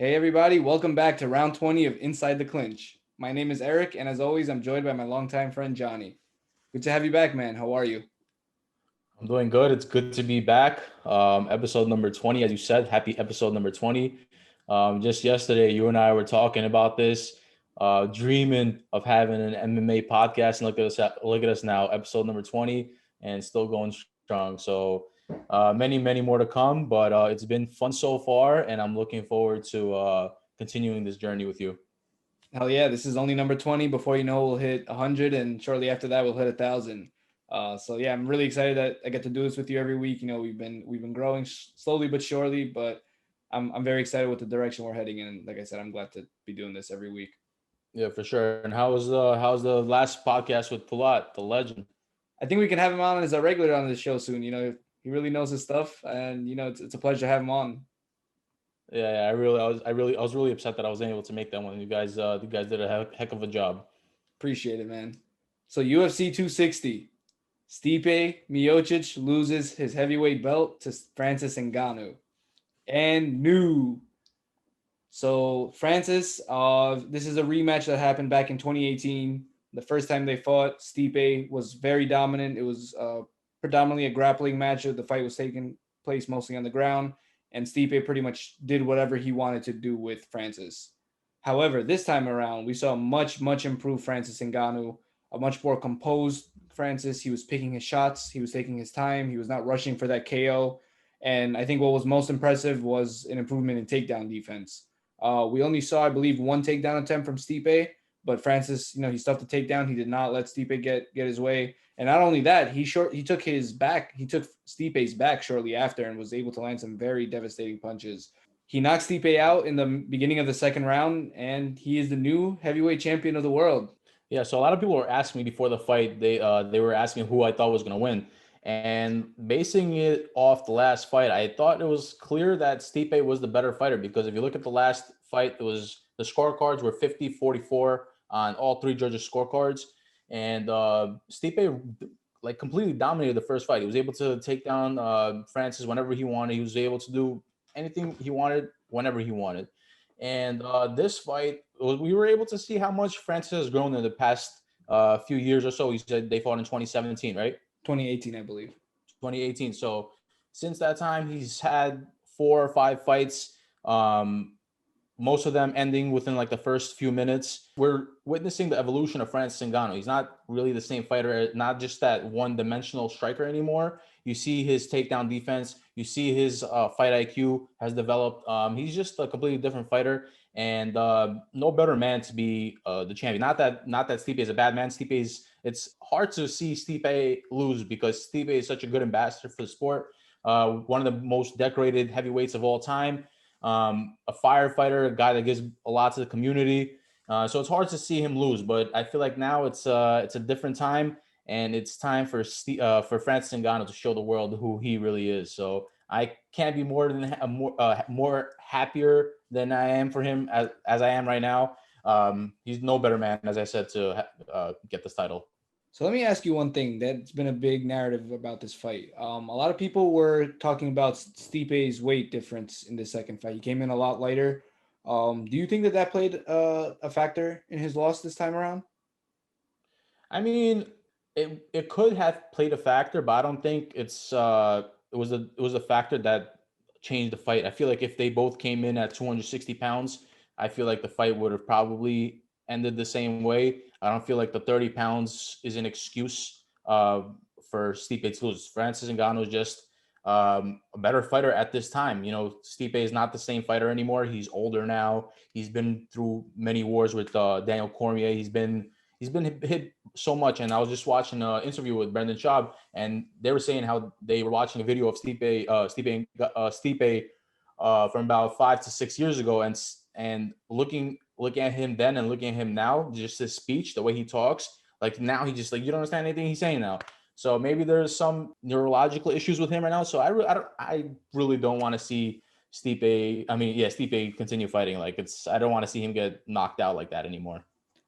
Hey everybody, welcome back to round 20 of Inside the Clinch. My name is Eric, and as always, I'm joined by my longtime friend Johnny. Good to have you back, man. How are you? I'm doing good. It's good to be back. Episode number 20, as you said, happy episode number 20. Just yesterday, you and I were talking about this, dreaming of having an MMA podcast, and look at us now, episode number 20, and still going strong. So, many more to come, but it's been fun so far, and I'm looking forward to continuing this journey with you. Hell yeah, this is only number 20. Before you know, we'll hit 100, and shortly after that, we'll hit 1,000. So yeah, I'm really excited that I get to do this with you every week. You know, we've been growing slowly but surely, but I'm very excited with the direction we're heading in. Like I said, I'm glad to be doing this every week. Yeah, for sure. And how's the last podcast with Palat, the legend? I think we can have him on as a regular on the show soon. You know, he really knows his stuff, and it's a pleasure to have him on. Yeah, I was really upset that I wasn't able to make that one. You guys did a heck of a job. Appreciate it, man. So UFC 260, Stipe Miocic loses his heavyweight belt to Francis Ngannou. And new. So Francis, this is a rematch that happened back in 2018. The first time they fought, Stipe was very dominant. It was predominantly a grappling match. The fight was taking place mostly on the ground, and Stipe pretty much did whatever he wanted to do with Francis. However, this time around, we saw a much improved Francis Ngannou, a much more composed Francis. He was picking his shots. He was taking his time. He was not rushing for that KO. And I think what was most impressive was an improvement in takedown defense. We only saw, I believe, one takedown attempt from Stipe, but Francis, he stuffed the takedown. He did not let Stipe get his way. And not only that, he took Stipe's back shortly after and was able to land some very devastating punches. He knocked Stipe out in the beginning of the second round, and he is the new heavyweight champion of the world. Yeah, so a lot of people were asking me before the fight. They were asking who I thought was going to win, and basing it off the last fight, I thought it was clear that Stipe was the better fighter because if you look at the last fight, it was the scorecards were 50-44 on all three judges' scorecards, and Stipe like completely dominated the first fight. He was able to take down Francis whenever he wanted. He was able to do anything he wanted whenever he wanted. And this fight, we were able to see how much Francis has grown in the past few years or so. He said they fought in 2017, right? 2018, I believe. 2018. So since that time, he's had 4 or 5 fights. Most of them ending within like the first few minutes. We're witnessing the evolution of Francis Ngannou. He's not really the same fighter, not just that one-dimensional striker anymore. You see his takedown defense. You see his fight IQ has developed. He's just a completely different fighter, and no better man to be the champion. Not that Stipe is a bad man. It's hard to see Stipe lose because Stipe is such a good ambassador for the sport. One of the most decorated heavyweights of all time. A firefighter, a guy that gives a lot to the community. So it's hard to see him lose, but I feel like now it's a different time, and it's time for Francis Ngannou to show the world who he really is. So I can't be more happier than I am for him as I am right now. He's no better man, as I said, to get this title. So let me ask you one thing that's been a big narrative about this fight. A lot of people were talking about Stipe's weight difference in the second fight. He came in a lot lighter. Do you think that played a factor in his loss this time around? I mean, it could have played a factor, but I don't think it was a factor that changed the fight. I feel like if they both came in at 260 pounds, I feel like the fight would have probably ended the same way. I don't feel like the 30 pounds is an excuse for Stipe to lose. Francis Ngannou is just a better fighter at this time. Stipe is not the same fighter anymore. He's older now. He's been through many wars with Daniel Cormier. He's been hit so much. And I was just watching an interview with Brendan Schaub, and they were saying how they were watching a video of Stipe from about 5 to 6 years ago, and looking at him then and looking at him now, just his speech, the way he talks, like now he just like you don't understand anything he's saying now. So maybe there's some neurological issues with him right now. So I really don't want to see Stipe. I mean, yeah, Stipe continue fighting. Like I don't want to see him get knocked out like that anymore.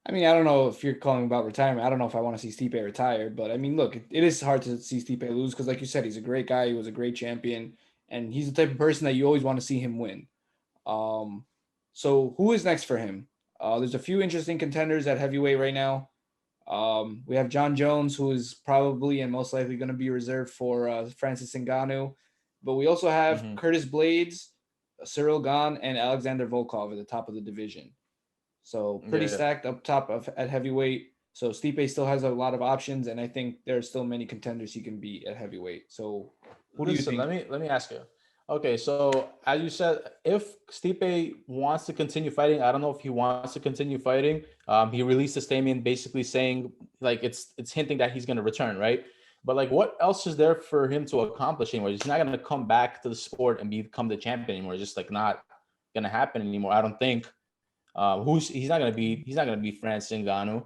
I mean, I don't know if you're calling about retirement. I don't know if I want to see Stipe retire, but I mean, look, it is hard to see Stipe lose because, like you said, he's a great guy. He was a great champion, and he's the type of person that you always want to see him win. Um, So who is next for him? There's a few interesting contenders at heavyweight right now. We have John Jones, who is probably and most likely going to be reserved for Francis Ngannou. But we also have Curtis Blades, Cyril Gane, and Alexander Volkov at the top of the division. So pretty stacked up top at heavyweight. So Stipe still has a lot of options, and I think there are still many contenders he can beat at heavyweight. So who do you think? Let me ask you. Okay, so as you said, if Stipe wants to continue fighting, I don't know if he wants to continue fighting. He released a statement basically saying like it's hinting that he's going to return, right? But like, what else is there for him to accomplish anymore? He's not going to come back to the sport and become the champion anymore. It's just like not going to happen anymore. I don't think. He's not going to be Francis Ngannou.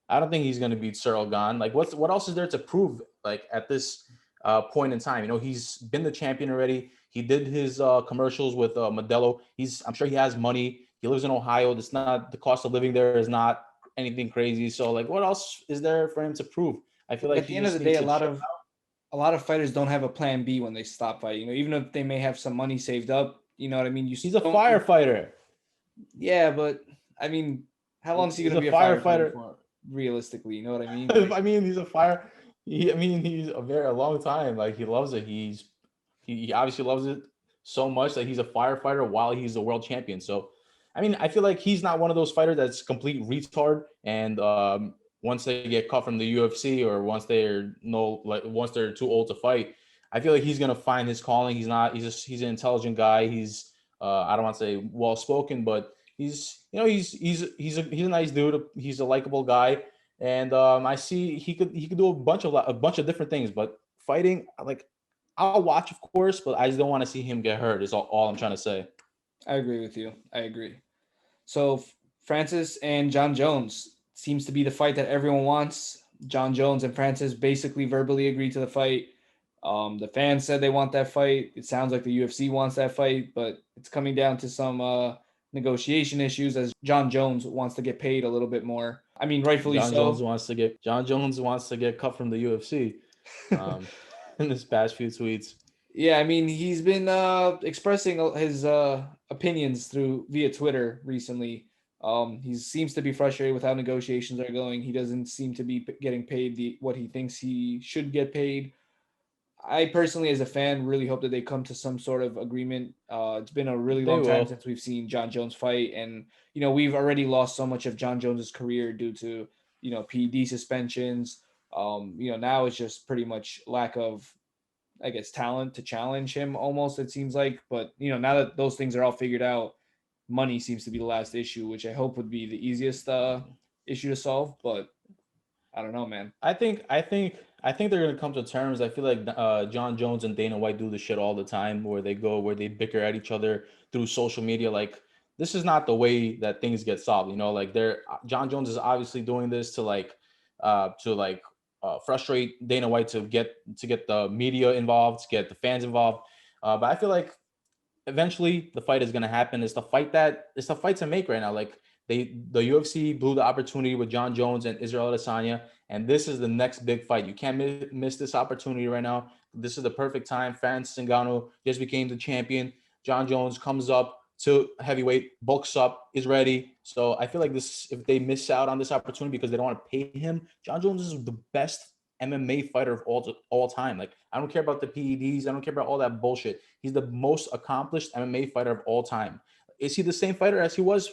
I don't think he's going to beat Cyril Gane. Like, what else is there to prove? Like at this point in time, you know, he's been the champion already. He did his commercials with Modelo. I'm sure he has money. He lives in Ohio. It's not the cost of living there is not anything crazy. So like, what else is there for him to prove? I feel like at the end of the day, a lot of fighters don't have a plan B when they stop fighting. You know, even if they may have some money saved up, you know what I mean. He's a firefighter. Yeah, but I mean, how long is he going to be a firefighter for? Realistically, you know what I mean? Like, I mean, he's he's a long time. Like he loves it. He obviously loves it so much that he's a firefighter while he's a world champion. So, I mean, I feel like he's not one of those fighters that's complete retard. And once they get cut from the UFC or once they're too old to fight, I feel like he's gonna find his calling. He's an intelligent guy. He's I don't want to say well spoken, but he's a nice dude. He's a likable guy, and I see he could do a bunch of different things. But fighting, like I'll watch, of course, but I just don't want to see him get hurt. Is all I'm trying to say. I agree with you. I agree. So Francis and John Jones seems to be the fight that everyone wants. John Jones and Francis basically verbally agreed to the fight. The fans said they want that fight. It sounds like the UFC wants that fight, but it's coming down to some negotiation issues as John Jones wants to get paid a little bit more. I mean, rightfully John so. John Jones wants to get cut from the UFC in this past few tweets. Yeah, I mean, he's been expressing his opinions via Twitter recently. He seems to be frustrated with how negotiations are going. He doesn't seem to be getting paid what he thinks he should get paid. I personally, as a fan, really hope that they come to some sort of agreement. It's been a really long time since we've seen John Jones fight, and we've already lost so much of John Jones's career due to PED suspensions. Now it's just pretty much lack of, I guess, talent to challenge him. Almost, it seems like, but now that those things are all figured out, money seems to be the last issue, which I hope would be the easiest issue to solve. But I don't know, man. I think they're gonna come to terms. I feel like John Jones and Dana White do this shit all the time, where they bicker at each other through social media. Like this is not the way that things get solved. Like John Jones is obviously doing this to frustrate Dana White to get the media involved, to get the fans involved. But I feel like eventually the fight is gonna happen. It's the fight to make right now. Like the UFC blew the opportunity with John Jones and Israel Adesanya, and this is the next big fight. You can't miss this opportunity right now. This is the perfect time. Francis Ngannou just became the champion. John Jones comes up to heavyweight, bulks up, is ready. So I feel like if they miss out on this opportunity because they don't want to pay him, John Jones is the best MMA fighter of all time. Like I don't care about the PEDs. I don't care about all that bullshit. He's the most accomplished MMA fighter of all time. Is he the same fighter as he was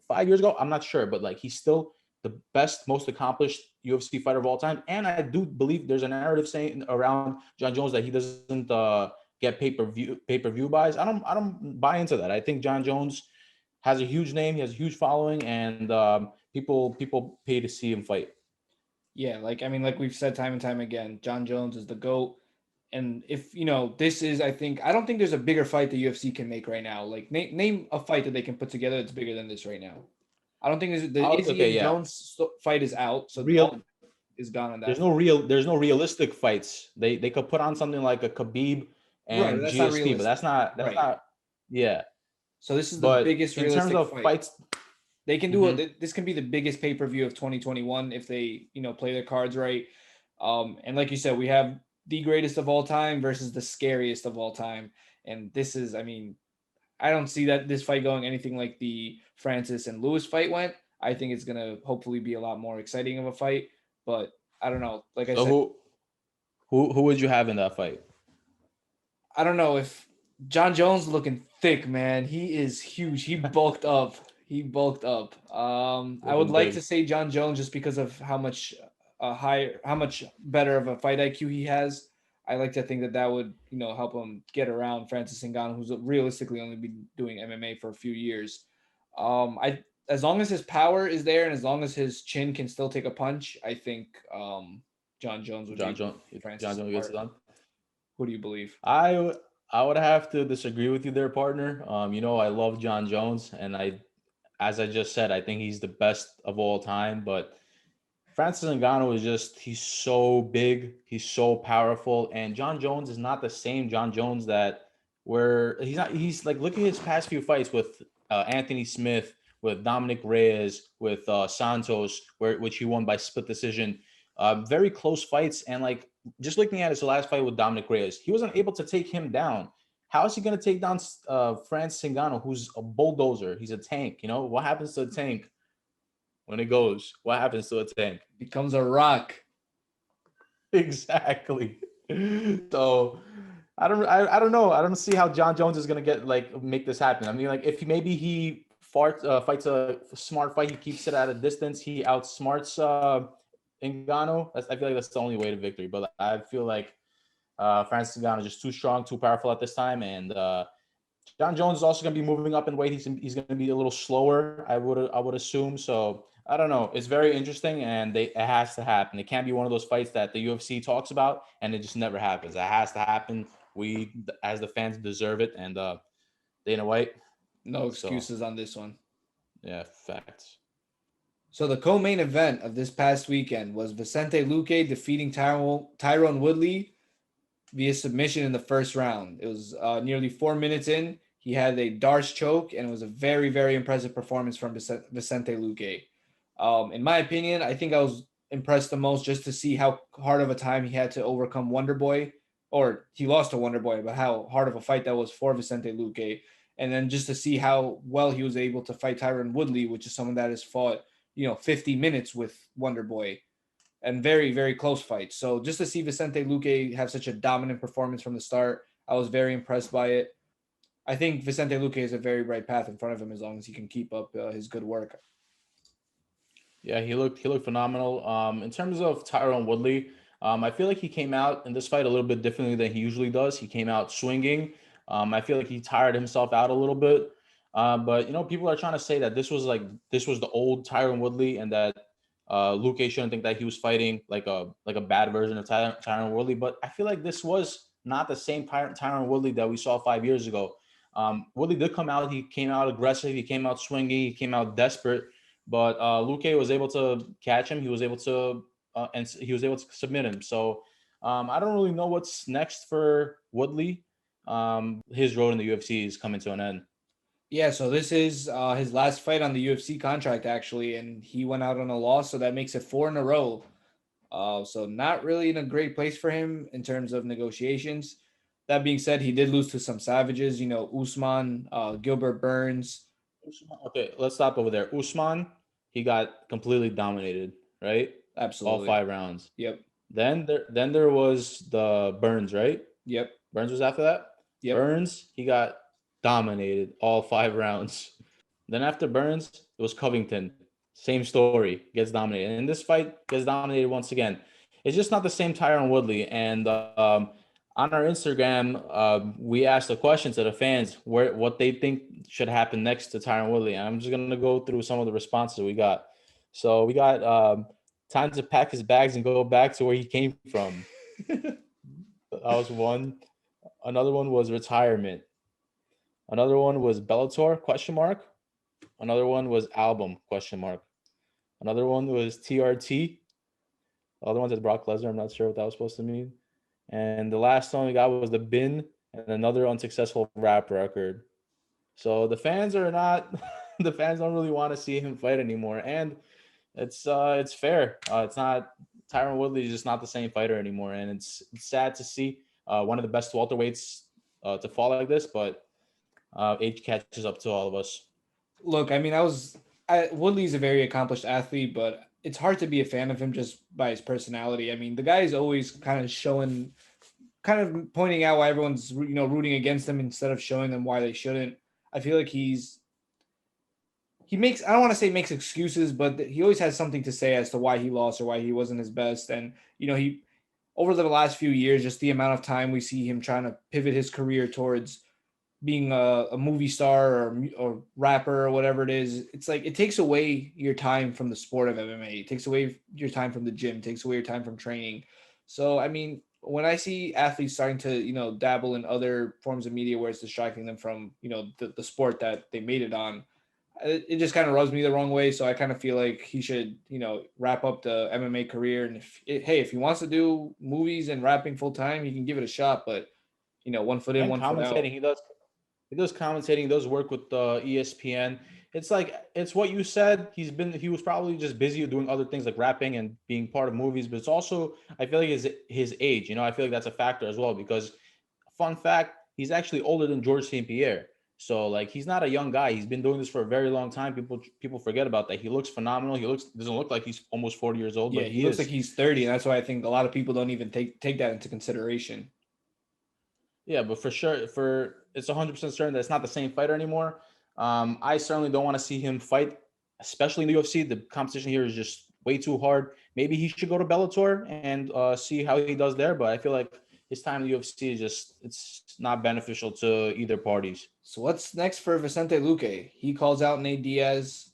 5 years ago? I'm not sure, but like he's still the best, most accomplished UFC fighter of all time. And I do believe there's a narrative saying around John Jones that he doesn't get pay-per-view buys. I don't buy into that. I think John Jones has a huge name, he has a huge following, and people pay to see him fight. Yeah, like we've said time and time again, John Jones is the GOAT. And if this is, I don't think there's a bigger fight the UFC can make right now. Like name a fight that they can put together that's bigger than this right now. I don't think the Izzy and Jones fight is out, so real is gone on that. There's no realistic fights. They could put on something like a Khabib and GSP, but that's not. Yeah. So this is the biggest realistic in terms of fight. Fights. They can do this can be the biggest pay-per-view of 2021 if they play their cards right. And like you said, we have the greatest of all time versus the scariest of all time, and this is, I I don't see that this fight going anything like the Francis and Lewis fight went. I think it's gonna hopefully be a lot more exciting of a fight, but I don't know. Like I So said, who would you have in that fight? I don't know if John Jones looking thick, man. He is huge. He bulked up. He bulked up. I would Looking like to big. say John Jones just because of how much how much better of a fight IQ he has. I like to think that that would help him get around Francis Ngannou, who's realistically only been doing MMA for a few years. I As long as his power is there and as long as his chin can still take a punch, I think John Jones would be John able to Jones. pick John Francis Jones gets it apart. done. Who do you believe? I would have to disagree with you there, partner. I love John Jones, and as I just said, I think he's the best of all time. But Francis Ngannou is he's so big, he's so powerful, and John Jones is not the same John Jones that where he's not. He's like, look at his past few fights with Anthony Smith, with Dominic Reyes, with Santos, which he won by split decision. Very close fights, and like just looking at his last fight with Dominic Reyes, he wasn't able to take him down. How is he going to take down Francis Ngannou, who's a bulldozer? He's a tank. What happens to a tank when it goes? What happens to a tank? Becomes a rock. Exactly. So I don't know. I don't see how John Jones is gonna make this happen. I mean, like if he fights a smart fight, he keeps it at a distance, he outsmarts Ngannou. I feel like that's the only way to victory. But I feel like Francis Ngannou is just too strong, too powerful at this time, and John Jones is also going to be moving up in weight. He's going to be a little slower, I would assume. So I don't know. It's very interesting, and it has to happen. It can't be one of those fights that the UFC talks about, and it just never happens. It has to happen. We, as the fans, deserve it, and Dana White. No So excuses on this one. yeah, facts. So the co-main event of this past weekend was Vicente Luque defeating Tyron Woodley via submission in the first round. It was nearly 4 minutes in. He had a Darce choke, and it was a very, very impressive performance from Vicente Luque. In my opinion, I think I was impressed the most just to see how hard of a time he had to overcome Wonderboy, or he lost to Wonderboy, but how hard of a fight that was for Vicente Luque. And then just to see how well he was able to fight Tyron Woodley, which is someone that has fought, 50 minutes with Wonderboy and very, very close fights. So just to see Vicente Luque have such a dominant performance from the start, I was very impressed by it. I think Vicente Luque has a very bright path in front of him as long as he can keep up his good work. Yeah, he looked phenomenal. In terms of Tyron Woodley, I feel like he came out in this fight a little bit differently than he usually does. He came out swinging. I feel like he tired himself out a little bit. But people are trying to say that this was the old Tyron Woodley, and that Luque shouldn't think that he was fighting like a bad version of Tyron Woodley. But I feel like this was not the same Tyron Woodley that we saw 5 years ago. Woodley did come out. He came out aggressive. He came out swinging. He came out desperate. But Luque was able to catch him. He was able to submit him. So I don't really know what's next for Woodley. His road in the UFC is coming to an end. Yeah, so this is his last fight on the UFC contract, actually, and he went out on a loss, so that makes it 4 in a row. So not really in a great place for him in terms of negotiations. That being said, he did lose to some savages, Usman, Gilbert Burns. Okay, let's stop over there. Usman, he got completely dominated, right? All Absolutely. 5 rounds. Yep. Then there was the Burns, right? Yep. Burns was after that. Yep. Burns, he got dominated all 5 rounds. Then after Burns, it was Covington. Same story, gets dominated. And in this fight, gets dominated once again. It's just not the same Tyron Woodley. And on our Instagram, we asked a question to the fans what they think should happen next to Tyron Woodley. And I'm just gonna go through some of the responses we got. So we got time to pack his bags and go back to where he came from. That was one. Another one was retirement. Another one was Bellator ? Another one was album ? Another one was TRT. The other one said Brock Lesnar. I'm not sure what that was supposed to mean. And the last one we got was the bin and another unsuccessful rap record. So the fans are not. The fans don't really want to see him fight anymore, and it's fair. It's not. Tyron Woodley is just not the same fighter anymore, and it's sad to see one of the best welterweights to fall like this. But age catches up to all of us. Look, I mean, Woodley's a very accomplished athlete, but it's hard to be a fan of him just by his personality. I mean, the guy is always kind of pointing out why everyone's rooting against him instead of showing them why they shouldn't. I feel like he makes, I don't want to say makes excuses, but he always has something to say as to why he lost or why he wasn't his best. And he over the last few years, just the amount of time we see him trying to pivot his career towards being a movie star or rapper or whatever it is, it's like it takes away your time from the sport of MMA. It takes away your time from the gym, takes away your time from training. So, I mean, when I see athletes starting to, dabble in other forms of media where it's distracting them from, the sport that they made it on, it just kind of rubs me the wrong way. So I kind of feel like he should, wrap up the MMA career. And if he wants to do movies and rapping full time, he can give it a shot. But, one foot in, And one foot out. commentating, he does commentating, he does work with ESPN. It's like it's what you said. He was probably just busy doing other things like rapping and being part of movies, but it's also I feel like his age. I feel like that's a factor as well because fun fact, he's actually older than George St. Pierre. So like he's not a young guy. He's been doing this for a very long time. People forget about that. He looks phenomenal. Doesn't look like he's almost 40 years old, Yeah, but he looks like he's 30, and that's why I think a lot of people don't even take that into consideration. Yeah, but for sure, it's 100% certain that it's not the same fighter anymore. I certainly don't want to see him fight, especially in the UFC. The competition here is just way too hard. Maybe he should go to Bellator and see how he does there. But I feel like his time in the UFC it's not beneficial to either parties. So what's next for Vicente Luque? He calls out Nate Diaz.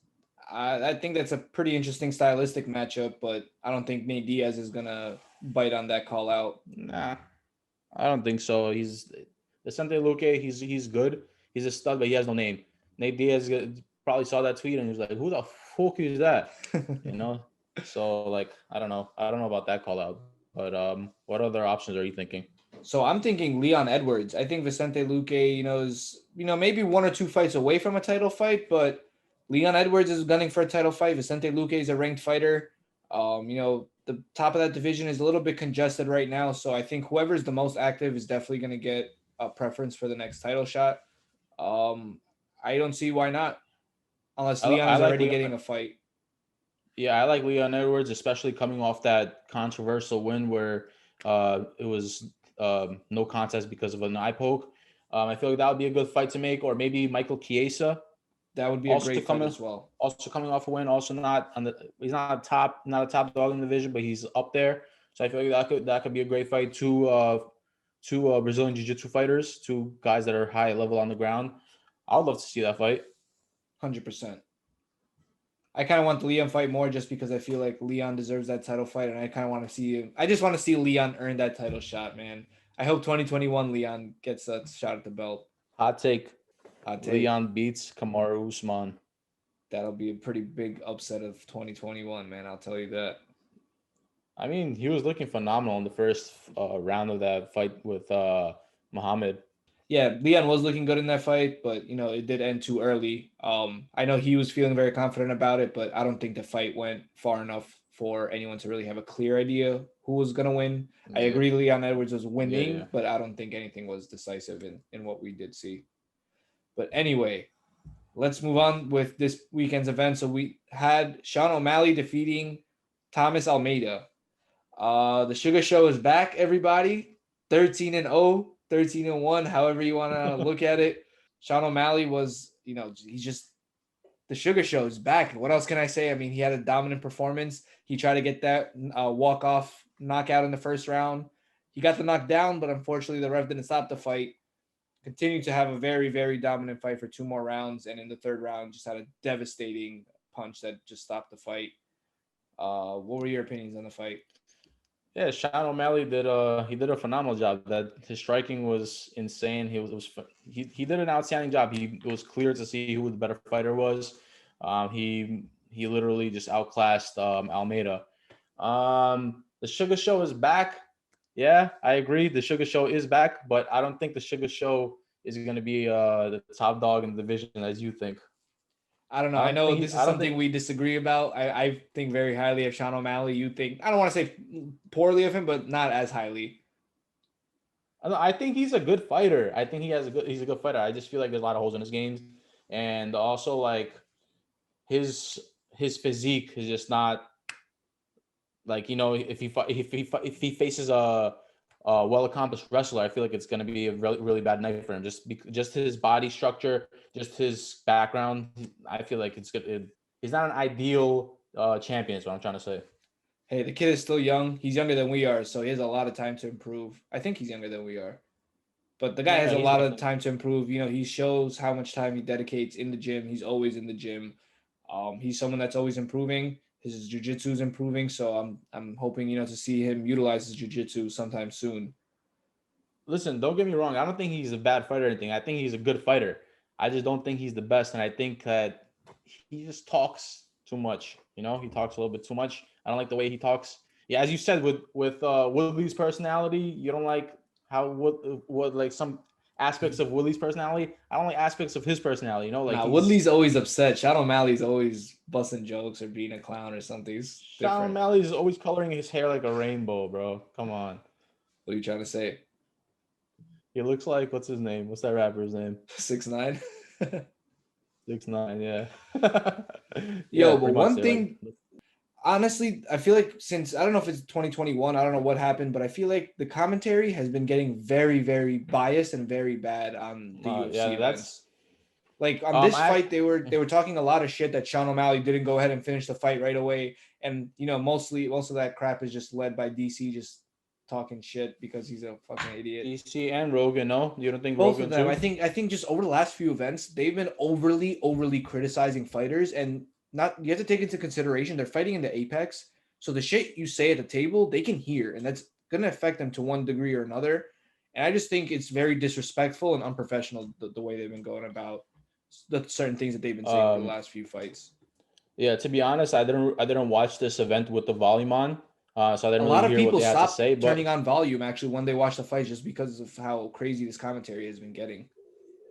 I think that's a pretty interesting stylistic matchup, but I don't think Nate Diaz is gonna bite on that call out. Nah, I don't think so. He's Vicente Luque. He's good. He's a stud, but he has no name. Nate Diaz probably saw that tweet and he was like, "Who the fuck is that?" You know. So like, I don't know. I don't know about that call out. But what other options are you thinking? So I'm thinking Leon Edwards. I think Vicente Luque, is maybe one or two fights away from a title fight, but Leon Edwards is gunning for a title fight. Vicente Luque is a ranked fighter. The top of that division is a little bit congested right now, so I think whoever's the most active is definitely going to get a preference for the next title shot. I don't see why not, unless Leon is already getting a fight. Yeah, I like Leon Edwards, especially coming off that controversial win where it was no contest because of an eye poke. I feel like that would be a good fight to make, or maybe Michael Chiesa. That would be a great fight as well. Also coming off a win, also he's not a top dog in the division, but he's up there. So I feel like that could be a great fight. Two Brazilian Jiu-Jitsu fighters, two guys that are high level on the ground. I would love to see that fight. 100%. I kind of want the Leon fight more just because I feel like Leon deserves that title fight, and I kind of want to see him. I just want to see Leon earn that title shot, man. I hope 2021 Leon gets that shot at the belt. Hot take. Leon beats Kamaru Usman. That'll be a pretty big upset of 2021, man. I'll tell you that. I mean, he was looking phenomenal in the first round of that fight with Muhammad. Yeah, Leon was looking good in that fight, but it did end too early. I know he was feeling very confident about it, but I don't think the fight went far enough for anyone to really have a clear idea who was gonna win. Yeah. I agree, Leon Edwards was winning, but I don't think anything was decisive in what we did see. But anyway, let's move on with this weekend's event. So we had Sean O'Malley defeating Thomas Almeida. The Sugar Show is back, everybody. 13-0. 13-1, however you want to look at it. Sean O'Malley was, he's just the Sugar Show is back. What else can I say? I mean, he had a dominant performance. He tried to get that walk-off knockout in the first round. He got the knockdown, but unfortunately the ref didn't stop the fight. Continued to have a very, very dominant fight for two more rounds, and in the third round just had a devastating punch that just stopped the fight. What were your opinions on the fight? Yeah, Sean O'Malley did a phenomenal job. That his striking was insane. He did an outstanding job. It was clear to see who the better fighter was. He literally just outclassed Almeida. The Sugar Show is back. Yeah, I agree. The Sugar Show is back, but I don't think the Sugar Show is going to be the top dog in the division as you think. I don't know. I know this is something we disagree about. I think very highly of Sean O'Malley. You think, I don't want to say poorly of him, but not as highly. I think he's a good fighter. I think he's a good fighter. I just feel like there's a lot of holes in his games, and also like his physique is just not like, if he faces a well accomplished wrestler, I feel like it's going to be a really really bad night for him. Just his body structure, just his background. I feel like it's good. He's not an ideal champion. Is what I'm trying to say. Hey, the kid is still young. He's younger than we are, so he has a lot of time to improve. I think he's younger than we are. But the guy has Yeah, a he's lot of definitely. time to improve. He shows how much time he dedicates in the gym. He's always in the gym. He's someone that's always improving. His jiu-jitsu is improving, so I'm hoping to see him utilize his jiu-jitsu sometime soon. Listen, don't get me wrong. I don't think he's a bad fighter or anything. I think he's a good fighter. I just don't think he's the best, and I think that he just talks too much. He talks a little bit too much. I don't like the way he talks. Yeah, as you said, with Woodley's personality, you don't like how what like some aspects of Woodley's personality. I don't like aspects of his personality. Like Nah, he's Woodley's always upset. Sean O'Malley's always busting jokes or being a clown or something. He's Sean different. O'Malley is always coloring his hair like a rainbow, bro. Come on. What are you trying to say? He looks like what's his name? What's that rapper's name? 6ix9ine. 6ix9ine, yeah. Yeah, Yo, but pretty much. one They're like, thing, honestly, I feel like since I don't know if it's 2021, I don't know what happened, but I feel like the commentary has been getting very, very biased and very bad on the UFC yeah, events. that's Like on this I fight, they were talking a lot of shit that Sean O'Malley didn't go ahead and finish the fight right away, and most of that crap is just led by DC just talking shit because he's a fucking idiot. DC and Rogan. No, you don't think Both of Rogan them. I too? think just over the last few events, they've been overly criticizing fighters, and not you have to take into consideration they're fighting in the apex. So the shit you say at the table, they can hear, and that's gonna affect them to one degree or another. And I just think it's very disrespectful and unprofessional the way they've been going about the certain things that they've been saying over the Um, last few fights. yeah. To be honest, I didn't watch this event with the volume on, so I A didn't really lot of hear what people they had to stopped say. But turning on volume actually when they watch the fights just because of how crazy this commentary has been getting.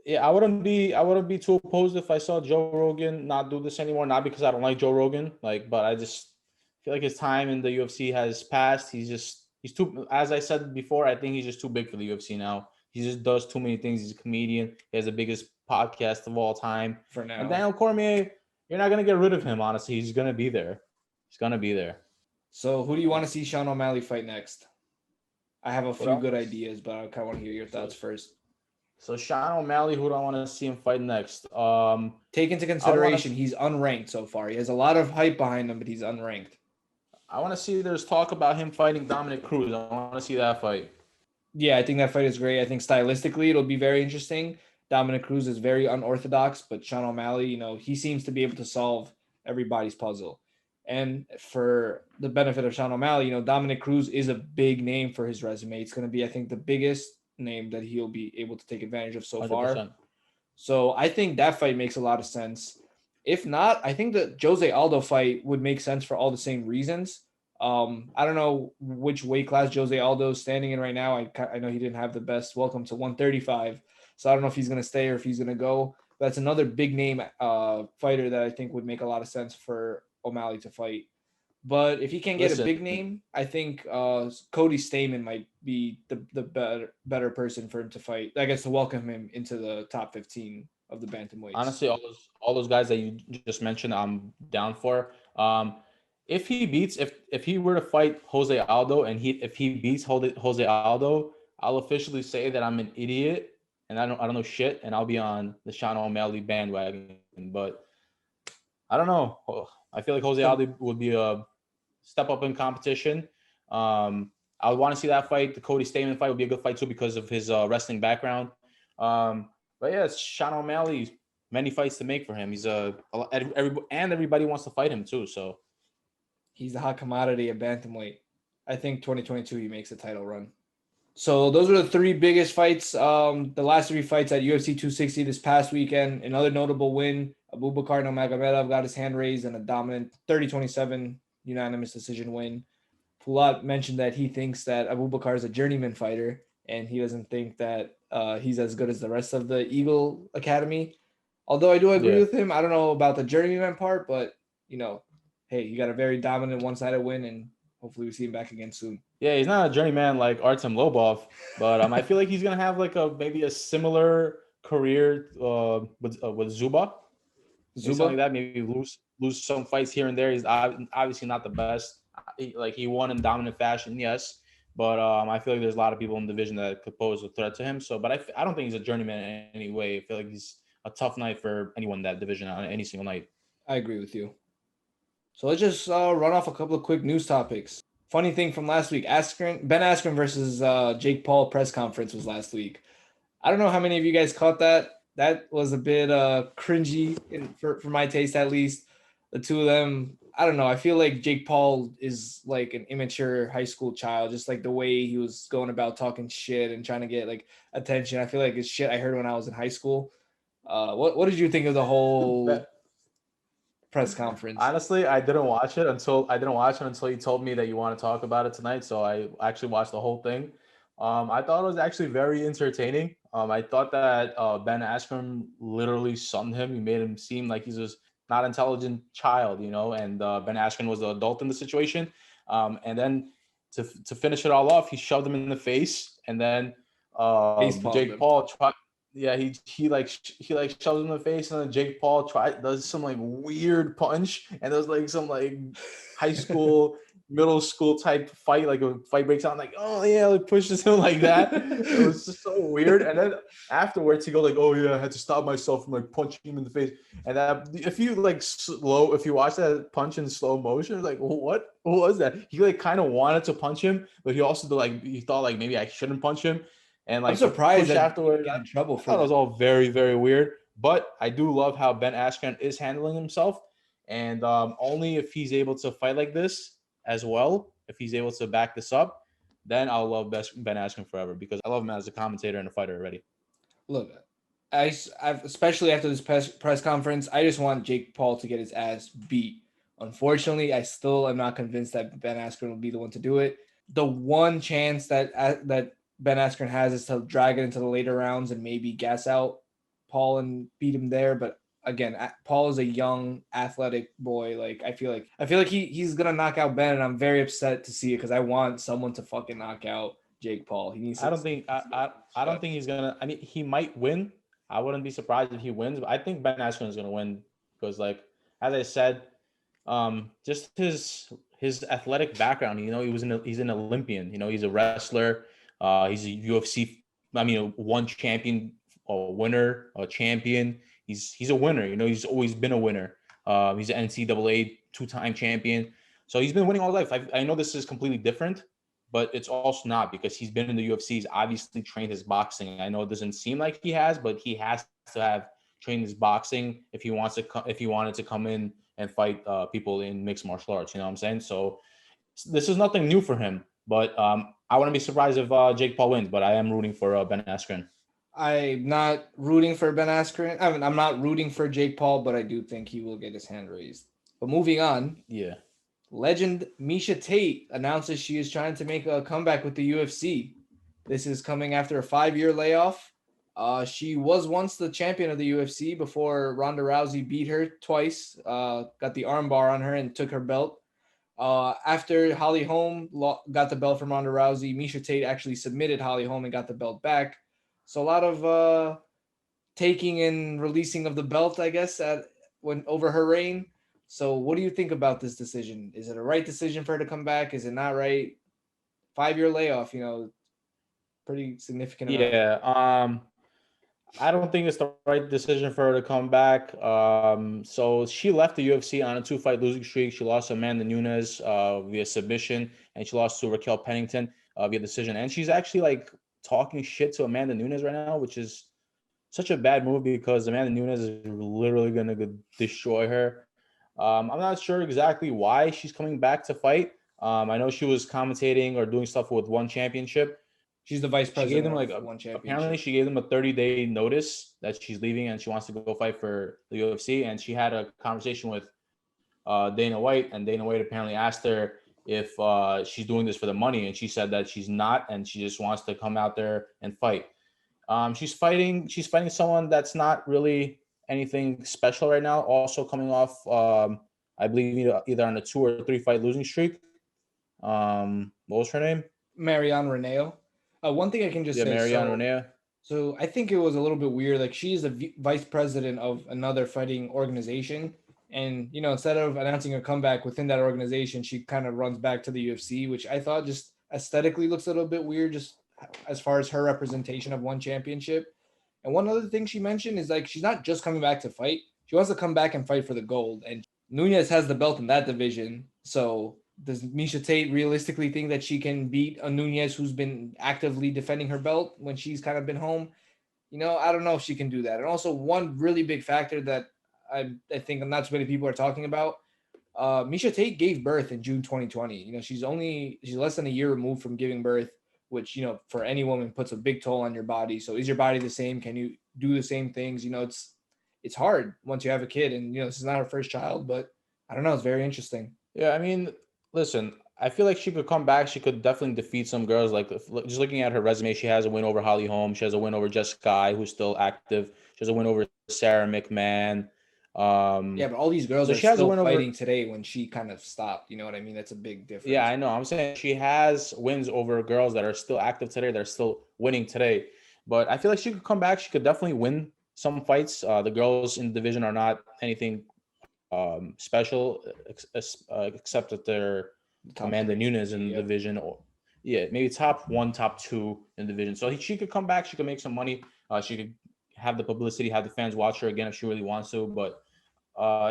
yeah, I wouldn't be too opposed if I saw Joe Rogan not do this anymore. Not because I don't like Joe Rogan, but I just feel like his time in the UFC has passed. He's too. As I said before, I think he's just too big for the UFC now. He just does too many things. He's a comedian. He has the biggest podcast of all time. For And now. Daniel Cormier, you're not gonna get rid of him. Honestly, he's gonna be there. He's gonna be there. So who do you want to see Sean O'Malley fight next? I have a What few else? good ideas, but I kind of want to hear your So, thoughts first. so Sean O'Malley, who do I want to see him fight next? Take into I would want to. consideration he's unranked so far. He has a lot of hype behind him, but he's unranked. I want to see. There's talk about him fighting Dominic Cruz. I want to see that fight. Yeah, I think that fight is great. I think stylistically it'll be very interesting. Dominic Cruz is very unorthodox, but Sean O'Malley, he seems to be able to solve everybody's puzzle. And for the benefit of Sean O'Malley, Dominic Cruz is a big name for his resume. It's going to be, I think, the biggest name that he'll be able to take advantage of so one Hundred far. percent. So I think that fight makes a lot of sense. If not, I think the Jose Aldo fight would make sense for all the same reasons. I don't know which weight class Jose Aldo is standing in right now. I know he didn't have the best welcome to 135, so I don't know if he's going to stay or if he's going to go. But that's another big name fighter that I think would make a lot of sense for O'Malley to fight. But if he can't get a Listen, big name, I think Cody Stamen might be the better person for him to fight. I guess to welcome him into the top 15 of the bantamweights. honestly, all those guys that you just mentioned, I'm down for. If he were to fight Jose Aldo and if he beats Jose Aldo, I'll officially say that I'm an idiot and I don't know shit, and I'll be on the Sean O'Malley bandwagon. But I don't know. I feel like Jose So Aldo would be a step up in competition. I would want to see that fight. The Cody Stamen fight would be a good fight too because of his wrestling background. But yeah, it's Sean O'Malley. Many fights to make for him. He's everybody wants to fight him too. So he's the hot commodity of bantamweight. I think 2022 he makes a title run. So those are the three biggest fights. The last three fights at UFC 260 this past weekend. Another notable win. Abubakar Nurmagomedov got his hand raised in a dominant 30-27 unanimous decision win. Pulat mentioned that he thinks that Abubakar is a journeyman fighter, and he doesn't think that he's as good as the rest of the Eagle Academy. Although I do agree yeah, with him. I don't know about the journeyman part, but hey, you got a very dominant one-sided win, and hopefully we see him back again soon. Yeah, he's not a journeyman like Artem Lobov, but I feel like he's gonna have like maybe a similar career with Zuba. Something like that. Maybe lose some fights here and there. He's obviously not the best. He won in dominant fashion, yes, but I feel like there's a lot of people in the division that could pose a threat to him. So, but I don't think he's a journeyman in any way. I feel like he's a tough night for anyone in that division on any single night. I agree with you. So let's just run off a couple of quick news topics. Funny thing from last week, Ben Askren versus Jake Paul press conference was last week. I don't know how many of you guys caught that. That was a bit cringy for my taste, at least. The two of them, I don't know. I feel like Jake Paul is like an immature high school child, just like the way he was going about talking shit and trying to get like attention. I feel like it's shit I heard when I was in high school. What did you think of the whole press conference? Honestly, I didn't watch it until you told me that you want to talk about it tonight. So I actually watched the whole thing. I thought it was actually very entertaining. I thought that Ben Askren literally sunned him. He made him seem like he's just not intelligent child, and Ben Askren was the adult in the situation. And then to finish it all off, he shoved him in the face, and then Jake Paul tried. Yeah, he shoves him in the face, and then Jake Paul does some like weird punch, and there's like some like high school, middle school type fight, like a fight breaks out, like, oh yeah, like pushes him like that. It was just so weird. And then afterwards he goes like, oh yeah, I had to stop myself from like punching him in the face. And if you watch that punch in slow motion, like what was that? He like kind of wanted to punch him, but he also he thought like maybe I shouldn't punch him. And like I'm surprised that afterwards, he got in trouble for that. Was all very, very weird. But I do love how Ben Askren is handling himself, and only if he's able to fight like this as well, if he's able to back this up, then I'll love Ben Askren forever, because I love him as a commentator and a fighter already. Look, I've especially after this press conference, I just want Jake Paul to get his ass beat. Unfortunately, I still am not convinced that Ben Askren will be the one to do it. The one chance that Ben Askren has is to drag it into the later rounds and maybe gas out Paul and beat him there. But again, Paul is a young, athletic boy. Like I feel like he's gonna knock out Ben, and I'm very upset to see it because I want someone to fucking knock out Jake Paul. He needs. I don't think he's gonna. I mean, he might win. I wouldn't be surprised if he wins, but I think Ben Askren is gonna win because, like as I said, just his athletic background. He's an Olympian. He's a wrestler. He's a UFC. One champion, a winner, a champion. He's a winner. He's always been a winner. He's an NCAA 2-time champion. So he's been winning all life. I know this is completely different, but it's also not, because he's been in the UFC. He's obviously trained his boxing. I know it doesn't seem like he has, but he has to have trained his boxing if he wanted to come in and fight people in mixed martial arts. You know what I'm saying? So this is nothing new for him. But I wouldn't be surprised if Jake Paul wins, but I am rooting for Ben Askren. I'm not rooting for Ben Askren. I'm not rooting for Jake Paul, but I do think he will get his hand raised. But moving on. Yeah. Legend Miesha Tate announces she is trying to make a comeback with the UFC. This is coming after a 5-year layoff. She was once the champion of the UFC before Ronda Rousey beat her twice, got the armbar on her and took her belt. After Holly Holm got the belt from Ronda Rousey, Miesha Tate actually submitted Holly Holm and got the belt back. So a lot of taking and releasing of the belt, I guess, over her reign. So what do you think about this decision? Is it a right decision for her to come back? Is it not right? 5-year layoff, pretty significant. Yeah. I don't think it's the right decision for her to come back. So she left the UFC on a 2-fight losing streak. She lost to Amanda Nunes via submission, and she lost to Raquel Pennington via decision. And she's actually like talking shit to Amanda Nunes right now, which is such a bad move, because Amanda Nunes is literally going to destroy her. I'm not sure exactly why she's coming back to fight. I know she was commentating or doing stuff with One Championship. She's the vice president. She gave them like One Championship. Apparently, she gave them a 30-day notice that she's leaving and she wants to go fight for the UFC. And she had a conversation with Dana White, and Dana White apparently asked her if she's doing this for the money, and she said that she's not, and she just wants to come out there and fight. She's fighting someone that's not really anything special right now. Also coming off, I believe either on a 2 or 3 fight losing streak. What was her name? Marion Reneo. One thing I can just Yeah, say, Marion Renea. so I think it was a little bit weird. Like she is the vice president of another fighting organization, and instead of announcing a comeback within that organization, she kind of runs back to the UFC, which I thought just aesthetically looks a little bit weird, just as far as her representation of one championship. And one other thing she mentioned is like she's not just coming back to fight; she wants to come back and fight for the gold. And Nunez has the belt in that division, so does Miesha Tate realistically think that she can beat a Nunez who's been actively defending her belt when she's kind of been home? I don't know if she can do that. And also one really big factor that I think not so many people are talking about, Miesha Tate gave birth in June 2020. She's less than a year removed from giving birth, which, for any woman puts a big toll on your body. So is your body the same? Can you do the same things? It's hard once you have a kid, and, this is not her first child, but I don't know. It's very interesting. Yeah, I mean, listen, I feel like she could come back. She could definitely defeat some girls. Like just looking at her resume, she has a win over Holly Holm. She has a win over Jessica Ai, who's still active. She has a win over Sarah McMahon. Yeah, but all these girls so are she has a still win fighting over. today when she kind of stopped. You know what I mean? That's a big difference. Yeah, I know. I'm saying she has wins over girls that are still active today. They're still winning today. But I feel like she could come back. She could definitely win some fights. The girls in the division are not anything special, except that they're Top Amanda three. Nunes in the Yep. division, or maybe top one, top two in the division. So she could come back. She could make some money. She could have the publicity, have the fans watch her again if she really wants to. But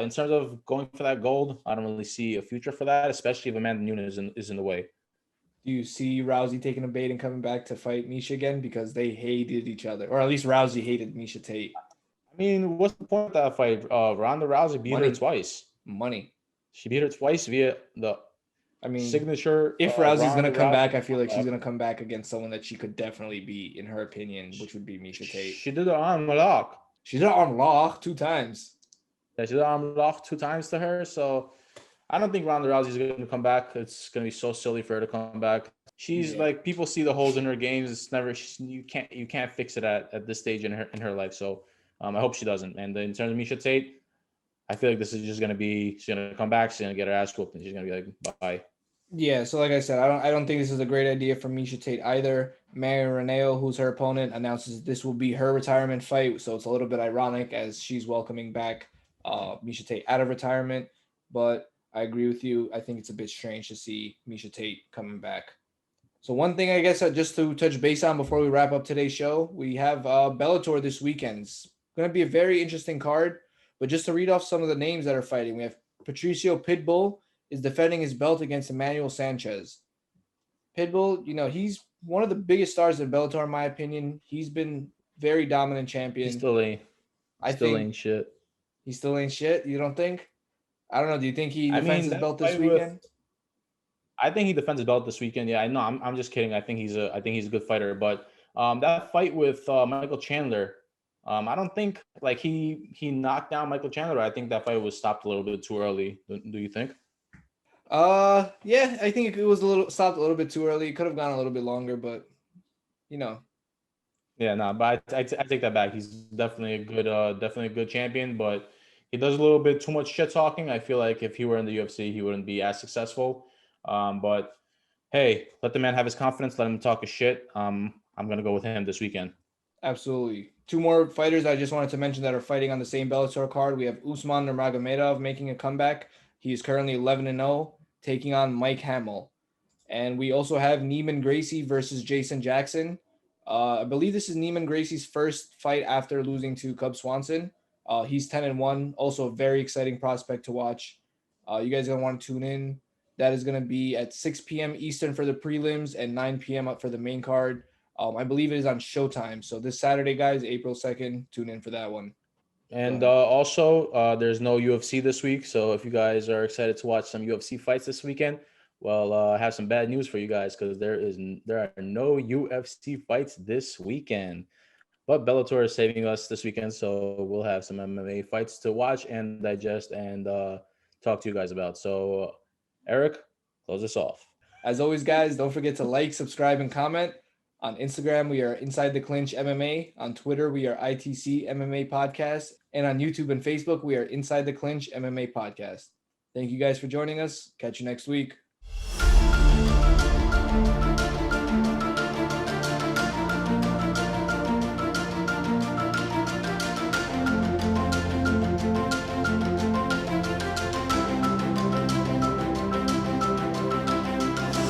in terms of going for that gold, I don't really see a future for that, especially if Amanda Nunes is in the way. Do you see Rousey taking a bait and coming back to fight Miesha again because they hated each other, or at least Rousey hated Miesha Tate? I mean, what's the point of that fight? Ronda Rousey beat her Money. twice. Money. She beat her twice via the I mean, signature. if Rousey's Ronda gonna come back, Rousey I feel like she's gonna come back against someone that she could definitely beat, in her opinion, which would be Miesha Tate. She did the arm lock. She did it on Raw 2 times. Yeah, she did the arm lock 2 times to her. So I don't think Ronda Rousey's going to come back. It's going to be so silly for her to come back. She's like, people see the holes in her games. It's never, you can't fix it at this stage in her life. So I hope she doesn't. And in terms of Miesha Tate, I feel like this is just going to be, she's going to come back. She's going to get her ass whooped and she's going to be like, bye. Yeah, so like I said, I don't think this is a great idea for Miesha Tate either. Mary Reneo, who's her opponent, announces this will be her retirement fight, so it's a little bit ironic as she's welcoming back Miesha Tate out of retirement. But I agree with you. I think it's a bit strange to see Miesha Tate coming back. So one thing I guess just to touch base on before we wrap up today's show, we have Bellator this weekend. It's going to be a very interesting card. But just to read off some of the names that are fighting, we have Patricio Pitbull is defending his belt against Emmanuel Sanchez. Pitbull, he's one of the biggest stars in Bellator, in my opinion. He's been very dominant champion. He still ain't. Ain't shit. He still ain't shit. You don't think? I don't know. Do you think he defends his belt this weekend? I think he defends his belt this weekend. Yeah, I know. I'm just kidding. I think he's a good fighter. But that fight with Michael Chandler, I don't think like he knocked down Michael Chandler. I think that fight was stopped a little bit too early. Do you think? Yeah, I think it was stopped a little bit too early. It could have gone a little bit longer, but Yeah, no, but I take that back. He's definitely a good champion, but he does a little bit too much shit talking. I feel like if he were in the UFC, he wouldn't be as successful. But hey, let the man have his confidence. Let him talk his shit. I'm gonna go with him this weekend. Absolutely. 2 more fighters I just wanted to mention that are fighting on the same Bellator card. We have Usman Nurmagomedov making a comeback. He is currently 11-0, taking on Mike Hamill. And we also have Neiman Gracie versus Jason Jackson. I believe this is Neiman Gracie's first fight after losing to Cub Swanson. He's 10-1, also a very exciting prospect to watch. You guys are going to want to tune in. That is going to be at 6 p.m. Eastern for the prelims and 9 p.m. up for the main card. I believe it is on Showtime. So this Saturday, guys, April 2nd, tune in for that one. And also, there's no UFC this week. So if you guys are excited to watch some UFC fights this weekend, well, I have some bad news for you guys because there are no UFC fights this weekend. But Bellator is saving us this weekend, so we'll have some MMA fights to watch and digest and talk to you guys about. So, Eric, close us off. As always, guys, don't forget to like, subscribe, and comment. On Instagram, we are Inside the Clinch MMA. On Twitter, we are ITC MMA Podcast. And on YouTube and Facebook, we are Inside the Clinch MMA Podcast. Thank you guys for joining us. Catch you next week.